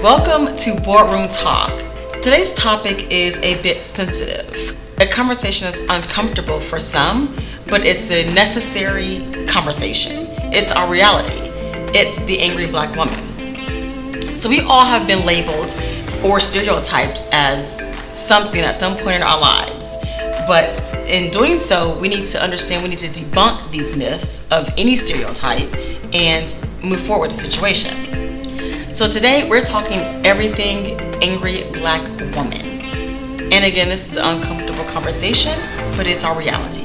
Welcome to Boardroom Talk. Today's topic is a bit sensitive. A conversation is uncomfortable for some, but it's a necessary conversation. It's our reality. It's the angry black woman. So we all have been labeled or stereotyped as something at some point in our lives. But in doing so, we need to understand, we need to debunk these myths of any stereotype and move forward with the situation. So today we're talking everything angry black woman. And again, this is an uncomfortable conversation, but it's our reality.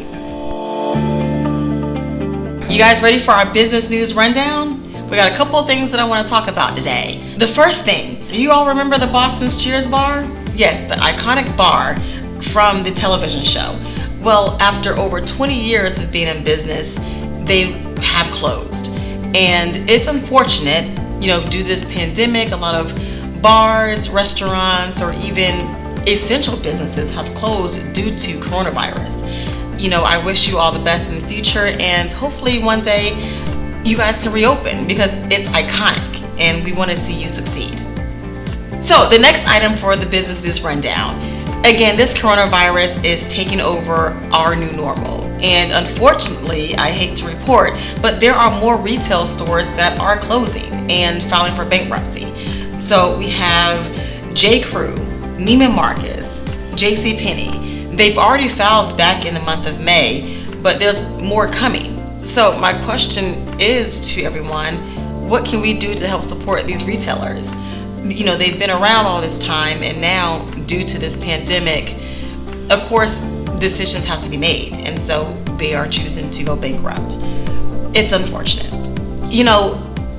You guys ready for our business news rundown? We got a couple of things that I want to talk about today. The first thing, do you all remember the Boston's Cheers bar? Yes, the iconic bar from the television show. Well, after over 20 years of being in business, they have closed. And it's unfortunate, due to this pandemic, a lot of bars, restaurants, or even essential businesses have closed due to coronavirus. I wish you all the best in the future, and hopefully one day you guys can reopen because it's iconic and we want to see you succeed. So the next item for the business news rundown. Again, this coronavirus is taking over our new normal. And unfortunately, I hate to report, but there are more retail stores that are closing and filing for bankruptcy. So we have J. Crew, Neiman Marcus, JCPenney. They've already filed back in the month of May, but there's more coming. So my question is to everyone, what can we do to help support these retailers? They've been around all this time, and now due to this pandemic, of course, decisions have to be made, and so they are choosing to go bankrupt. It's unfortunate.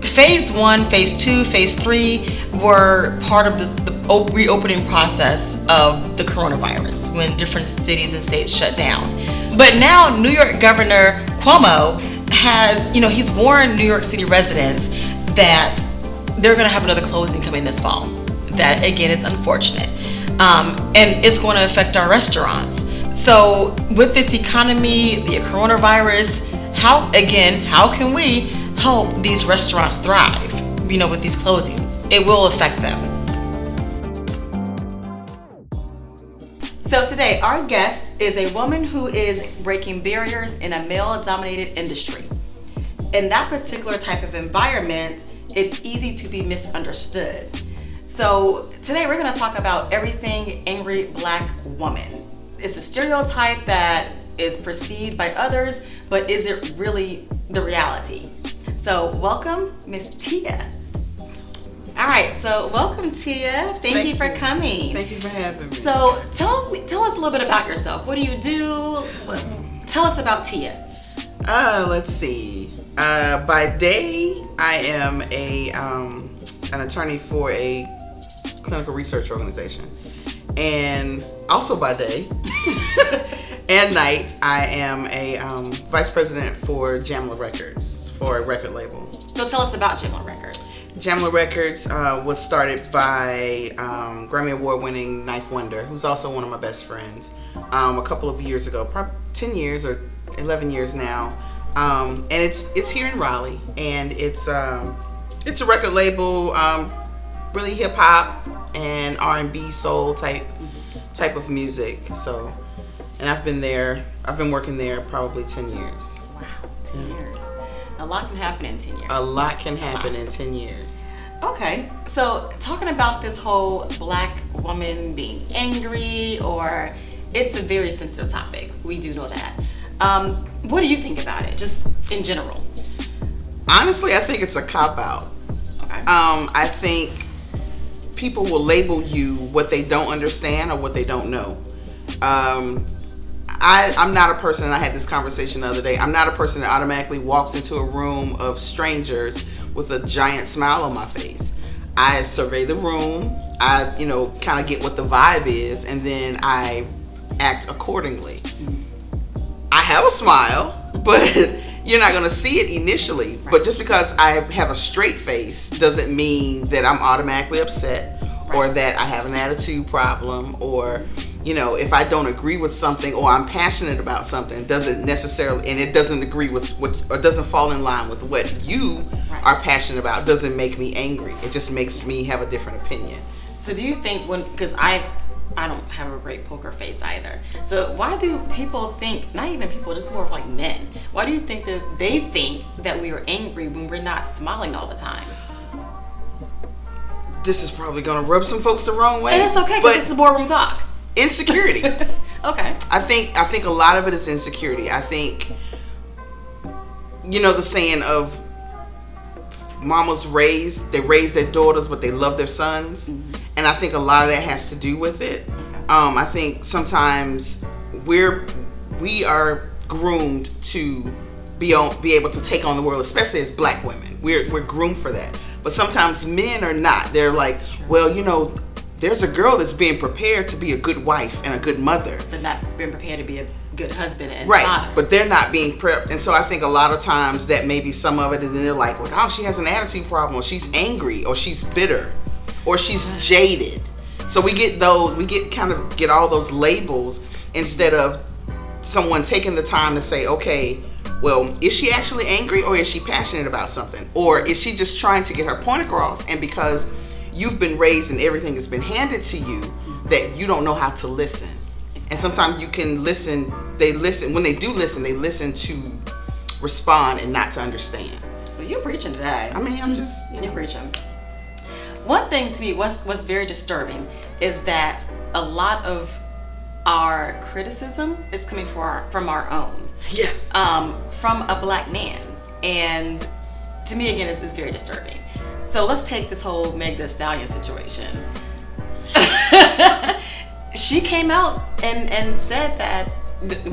Phase 1, phase 2, phase 3 were part of the reopening process of the coronavirus when different cities and states shut down. But now New York Governor Cuomo has, he's warned New York City residents that they're going to have another closing coming this fall. That, again, is unfortunate. And it's going to affect our restaurants. So with this economy, the coronavirus, how can we help these restaurants thrive, with these closings? It will affect them. So today, our guest is a woman who is breaking barriers in a male-dominated industry. In that particular type of environment, it's easy to be misunderstood. So today we're going to talk about everything angry black woman. It's a stereotype that is perceived by others, but is it really the reality? So welcome, Miss Tia. All right, so welcome, Tia. Thank you for coming. Thank you for having me. So tell us a little bit about yourself. What do you do? Tell us about Tia. Let's see. By day, I am an attorney for a clinical research organization. And also by day and night, I am a vice president for Jamla Records, for a record label. So tell us about Jamla Records. Jamla Records was started by Grammy Award winning Knife Wonder, who's also one of my best friends, a couple of years ago, probably 10 years or 11 years now. And it's here in Raleigh, and it's a record label, really hip hop and R&B soul type of music. So, and I've been working there probably 10 years. Wow, 10 years. A lot can happen in 10 years. A lot can happen in 10 years. Okay, so talking about this whole black woman being angry, or it's a very sensitive topic. We do know that. What do you think about it, just in general? Honestly, I think it's a cop-out. Okay. I think people will label you what they don't understand or what they don't know. I'm not a person, and I had this conversation the other day, I'm not a person that automatically walks into a room of strangers with a giant smile on my face. I survey the room, I kind of get what the vibe is, and then I act accordingly. I have a smile, but you're not going to see it initially. Right. But just because I have a straight face doesn't mean that I'm automatically upset, right, or that I have an attitude problem, or if I don't agree with something or I'm passionate about something, doesn't necessarily, and it doesn't agree with what, or doesn't fall in line with what you are passionate about, doesn't make me angry. It just makes me have a different opinion. So do you think because I don't have a great poker face either. So why do people think, not even people, just more of like men, why do you think that they think that we are angry when we're not smiling all the time? This is probably going to rub some folks the wrong way. And it's okay, because it's a boardroom talk. Insecurity. Okay. I think a lot of it is insecurity. I think, the saying of mamas raise their daughters, but they love their sons. Mm-hmm. And I think a lot of that has to do with it. Okay. I think sometimes we are groomed to be able to take on the world, especially as black women. We're groomed for that. But sometimes men are not. They're like, well, there's a girl that's being prepared to be a good wife and a good mother, but not being prepared to be a good husband and right father. But they're not being prepped. And so I think a lot of times that may be some of it, and then they're like, well, she has an attitude problem, or she's angry, or she's bitter, or she's jaded. So we get all those labels instead of someone taking the time to say, okay, well, is she actually angry, or is she passionate about something, or is she just trying to get her point across? And because you've been raised and everything has been handed to you, that you don't know how to listen. Exactly. And sometimes you can listen. When they do listen, they listen to respond and not to understand. Well, you're preaching today. I mean, I'm just you're preaching. One thing to me was very disturbing is that a lot of our criticism is coming from our own. Yeah. From a black man, and to me again, it's very disturbing. So let's take this whole Meg Thee Stallion situation. She came out and said that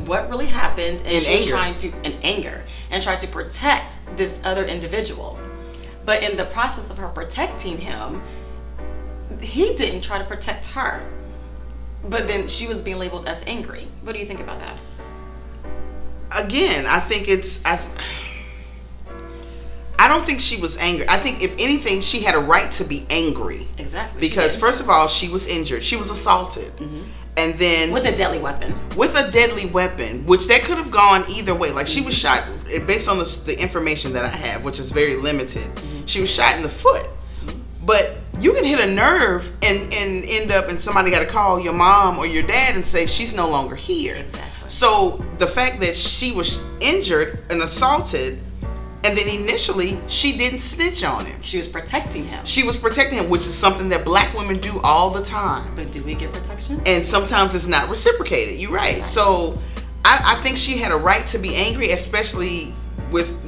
what really happened, and she was trying to, in anger, and tried to protect this other individual. But in the process of her protecting him, he didn't try to protect her. But then she was being labeled as angry. What do you think about that? Again, I think I don't think she was angry. I think, if anything, she had a right to be angry. Exactly. Because first of all, she was injured. She was assaulted. Mm-hmm. And then with a deadly weapon. Which that could have gone either way. Like, she was shot, based on the information that I have, which is very limited. Mm-hmm. She was shot in the foot. Mm-hmm. But you can hit a nerve and end up, and somebody got to call your mom or your dad and say she's no longer here. Exactly. So the fact that she was injured and assaulted, and then initially she didn't snitch on him. She was protecting him. Which is something that black women do all the time. But do we get protection? And sometimes it's not reciprocated. You're right. Exactly. So I think she had a right to be angry, especially with,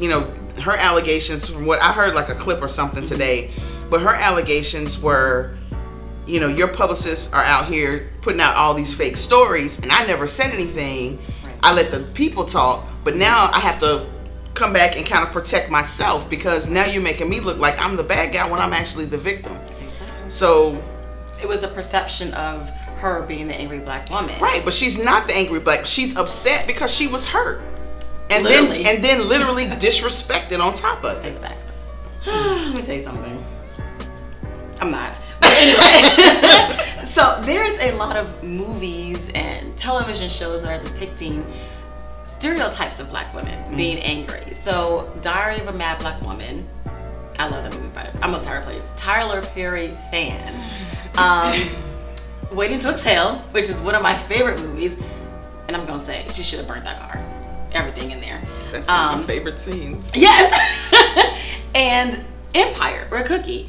her allegations, from what I heard, like a clip or something today. But her allegations were, your publicists are out here putting out all these fake stories, and I never said anything. Right. I let the people talk, but now I have to come back and kind of protect myself, because now you're making me look like I'm the bad guy when I'm actually the victim. Exactly. So it was a perception of her being the angry black woman. Right, but she's not the angry black. She's upset because she was hurt. And literally. then literally disrespected on top of it. Exactly. Let me tell you something. I'm not. But anyway. So there is a lot of movies and television shows that are depicting stereotypes of black women being angry. So Diary of a Mad Black Woman. I love that movie, by the way. I'm a Tyler Perry fan. Waiting to Exhale, which is one of my favorite movies. And I'm going to say, she should have burnt that car. Everything in there. That's one of my favorite scenes. Yes. And Empire, or Cookie.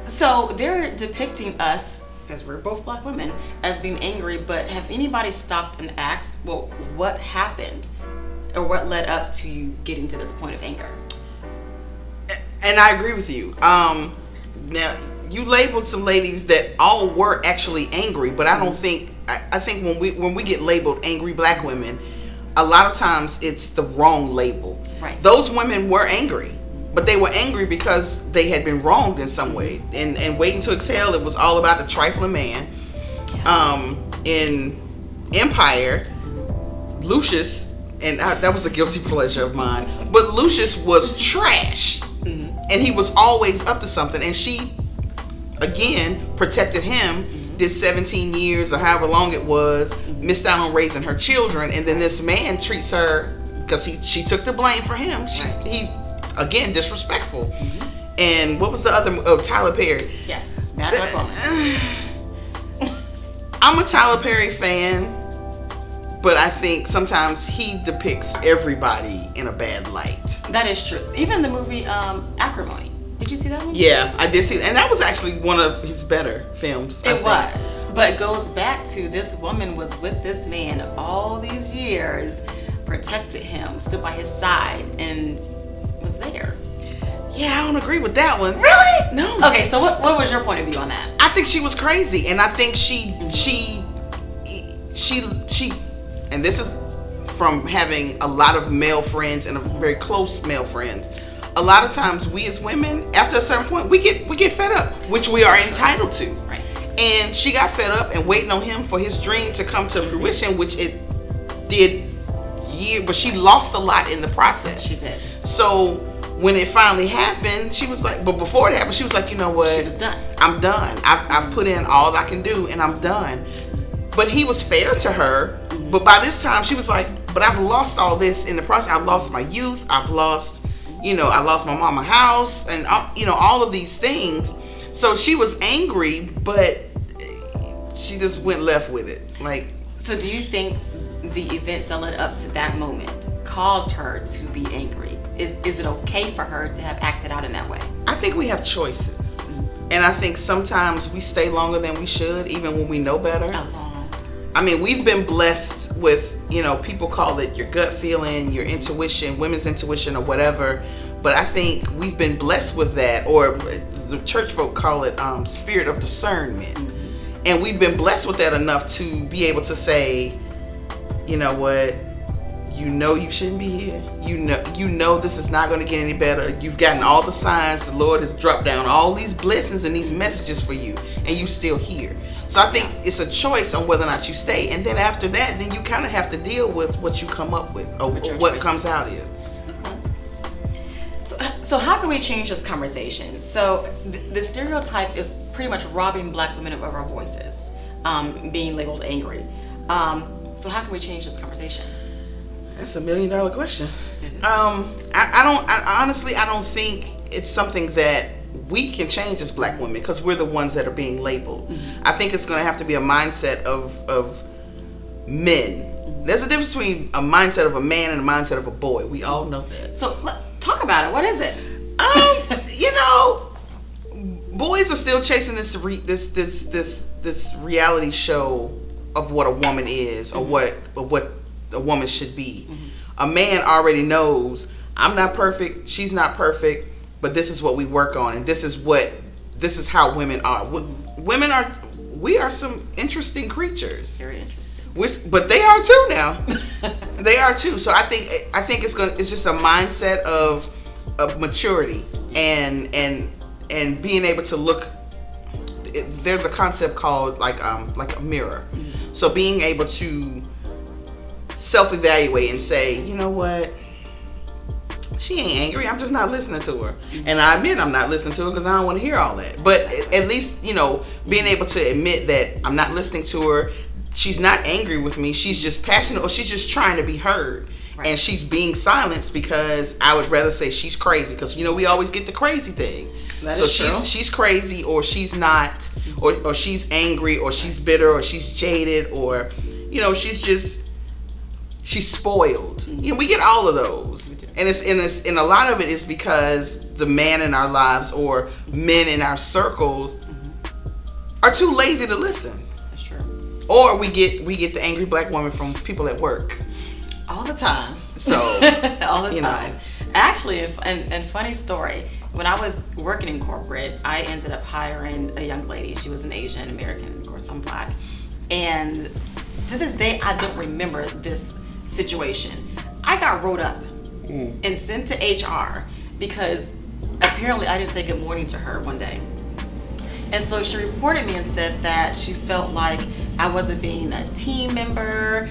So they're depicting us, because we're both black women, as being angry. But have anybody stopped and asked, well, what happened? Or what led up to you getting to this point of anger? And I agree with you. Now, you labeled some ladies that all were actually angry, but I don't think, I think when we get labeled angry black women, a lot of times it's the wrong label. Right. Those women were angry, but they were angry because they had been wronged in some way. And Waiting to Exhale, it was all about the trifling man. In Empire, Lucius, and that was a guilty pleasure of mine, but Lucius was trash. Mm-hmm. And he was always up to something. And she, again, protected him, did 17 years or however long it was, missed out on raising her children, and then this man treats her, because she took the blame for him. He again, disrespectful. And what was the other? Oh, Tyler Perry. Yes, that's my fault. I'm a Tyler Perry fan, but I think sometimes he depicts everybody in a bad light. That is true. Even the movie Acrimony. Did you see that one? Yeah, I did see it. And that was actually one of his better films. It was. But it goes back to this woman was with this man all these years, protected him, stood by his side, and was there. Yeah, I don't agree with that one. Really? No. Okay, so what was your point of view on that? I think she was crazy, and I think she, and this is from having a lot of male friends and a very close male friends. A lot of times, we as women, after a certain point, we get fed up, which we are entitled to. Right. And she got fed up and waiting on him for his dream to come to fruition, which it did but she lost a lot in the process. She did. So when it finally happened, she was like, but before it happened, she was like, you know what? She was done. I'm done. I've put in all I can do, and I'm done. But he was fair to her. But by this time, she was like, but I've lost all this in the process. I've lost my youth. I've lost, I lost my mama house, and all of these things. So she was angry, but she just went left with it. Like. So do you think the events that led up to that moment caused her to be angry? Is it okay for her to have acted out in that way? I think we have choices. And I think sometimes we stay longer than we should, even when we know better. I mean, we've been blessed with, people call it your gut feeling, your intuition, women's intuition, or whatever. But I think we've been blessed with that, or the church folk call it spirit of discernment. And we've been blessed with that enough to be able to say, you know what, you shouldn't be here. You know this is not going to get any better. You've gotten all the signs. The Lord has dropped down all these blessings and these messages for you, and you still here. So I think it's a choice on whether or not you stay. And then after that, then you kind of have to deal with what you come up with, or what comes out is. So how can we change this conversation? So the stereotype is pretty much robbing black women of our voices, being labeled angry. So how can we change this conversation? That's $1 million question. I honestly don't think it's something that we can change as black women, because we're the ones that are being labeled. I think it's going to have to be a mindset of men. There's a difference between a mindset of a man and a mindset of a boy. We all know that. So talk about it. What is it? Boys are still chasing this reality show of what a woman is, or what a woman should be. A man already knows, I'm not perfect, she's not perfect, but this is what we work on, and this is how women are. We are some interesting creatures. Very interesting. But they are too now. They are too. So I think it's just a mindset of maturity and being able to look. There's a concept called like a mirror. So being able to self-evaluate and say, you know what, she ain't angry, I'm just not listening to her. And I admit I'm not listening to her because I don't want to hear all that. But at least, being able to admit that I'm not listening to her, she's not angry with me, she's just passionate, or she's just trying to be heard. Right. And she's being silenced because I would rather say she's crazy, because we always get the crazy thing. So she's crazy, or she's not, or she's angry, or she's bitter, or she's jaded, or she's spoiled. We get all of those, and a lot of it is because the man in our lives or men in our circles are too lazy to listen. That's true. Or we get the angry black woman from people at work all the time. So all the time. Actually, and funny story. When I was working in corporate, I ended up hiring a young lady. She was an Asian American. Of course, I'm black. And to this day, I don't remember this situation. I got wrote up and sent to HR because apparently I didn't say good morning to her one day. And so she reported me and said that she felt like I wasn't being a team member.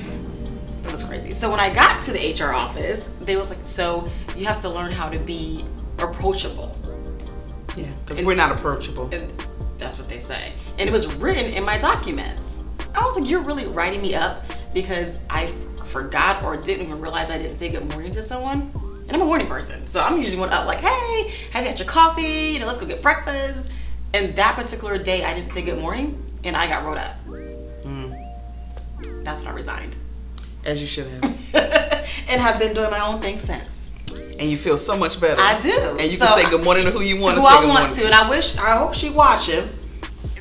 It was crazy. So when I got to the HR office, they was like, so you have to learn how to be approachable. Yeah, because we're not approachable. That's what they say. And it was written in my documents. I was like, you're really writing me up because I forgot or didn't even realize I didn't say good morning to someone. And I'm a morning person, so I'm usually one up like, hey, have you had your coffee? Let's go get breakfast. And that particular day, I didn't say good morning, and I got wrote up. That's when I resigned. As you should have. And have been doing my own thing since. And you feel so much better. I do. And you can say good morning to who you want to say good morning to. Who I want to, and I hope she watching.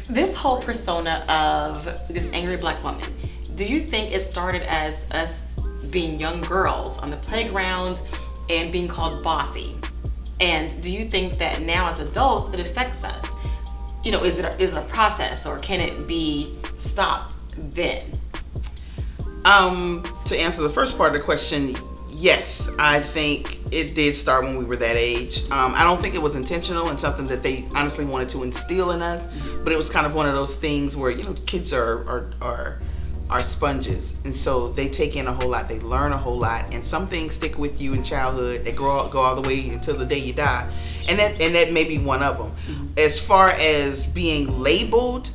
This whole persona of this angry black woman, do you think it started as us being young girls on the playground and being called bossy? And do you think that now as adults it affects us? Is it a process, or can it be stopped then? To answer the first part of the question, yes, I think it did start when we were that age. I don't think it was intentional and something that they honestly wanted to instill in us, but it was kind of one of those things where kids are sponges, and so they take in a whole lot, they learn a whole lot, and some things stick with you in childhood. They go all the way until the day you die, and that may be one of them. As far as being labeled,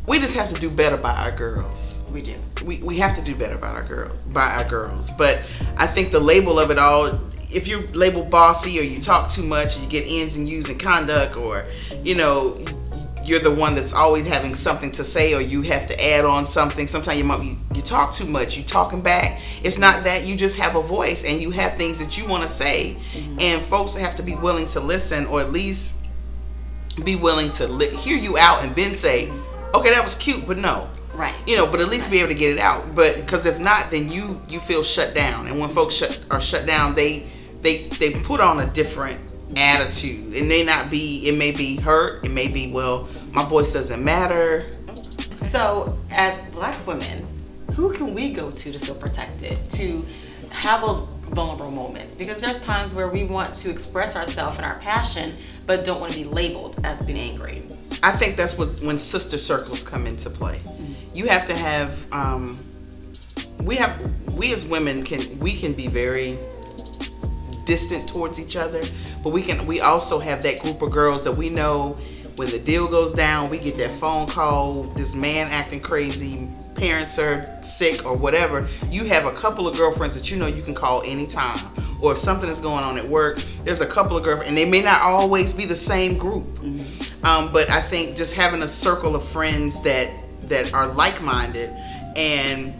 we just have to do better by our girls. We do. We have to do better by our girls. But I think the label of it all, if you're labeled bossy, or you talk too much, or you get ins and U's in conduct, or you're the one that's always having something to say, or you have to add on something. Sometimes you talk too much, you talking back. It's not that. You just have a voice and you have things that you want to say, and folks have to be willing to listen, or at least be willing to hear you out and then say, okay, that was cute, but no. Right. But at least be able to get it out. But because if not, then you feel shut down. And when folks are shut down, they put on a different attitude. It may be hurt. It may be, well, my voice doesn't matter. So as black women, who can we go to feel protected, to have those vulnerable moments? Because there's times where we want to express ourselves and our passion, but don't want to be labeled as being angry. I think that's when sister circles come into play. You have to have, we as women can be very distant towards each other, but we also have that group of girls that we know when the deal goes down, we get that phone call, this man acting crazy, parents are sick or whatever. You have a couple of girlfriends that you can call anytime. Or if something is going on at work, there's a couple of girlfriends, and they may not always be the same group. But I think just having a circle of friends that are like-minded and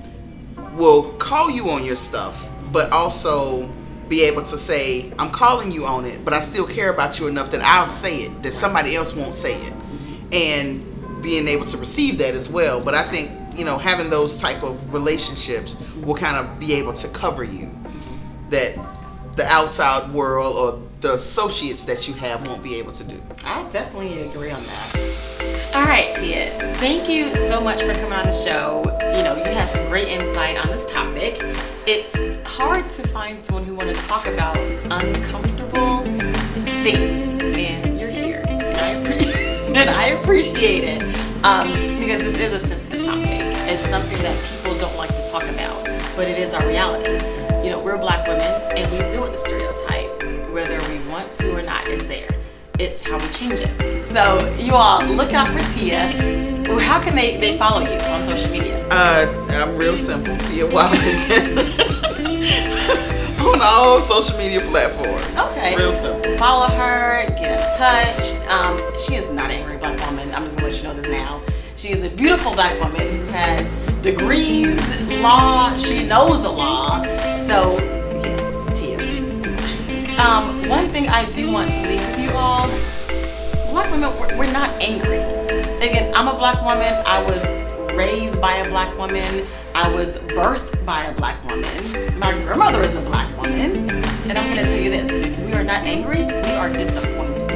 will call you on your stuff, but also be able to say, I'm calling you on it, but I still care about you enough that I'll say it, that somebody else won't say it. And being able to receive that as well. But I think, having those type of relationships will kind of be able to cover you, that the outside world or the associates that you have won't be able to do. I definitely agree on that. All right, Tia, thank you so much for coming on the show. You had some great insight on this topic. It's hard to find someone who wants to talk about uncomfortable things, and you're here, and I appreciate it, because this is a sensitive topic. It's something that people don't like to talk about, but it is our reality. We're black women, and we deal with the stereotype, whether we want to or not. It's there. It's how we change it. So you all look out for Tia. How can they follow you on social media? I'm real simple, Tia Watlington. On all social media platforms. Okay. Real simple. Follow her, get in touch. She is not an angry black woman. I'm just gonna let you know this now. She is a beautiful black woman who has degrees, law. She knows the law. So, yeah, Tia. One thing I do want to leave with you all: black women, we're not angry. Again, I'm a black woman. I was raised by a black woman. I was birthed by a black woman. My grandmother is a black woman. And I'm going to tell you this: we are not angry. We are disappointed.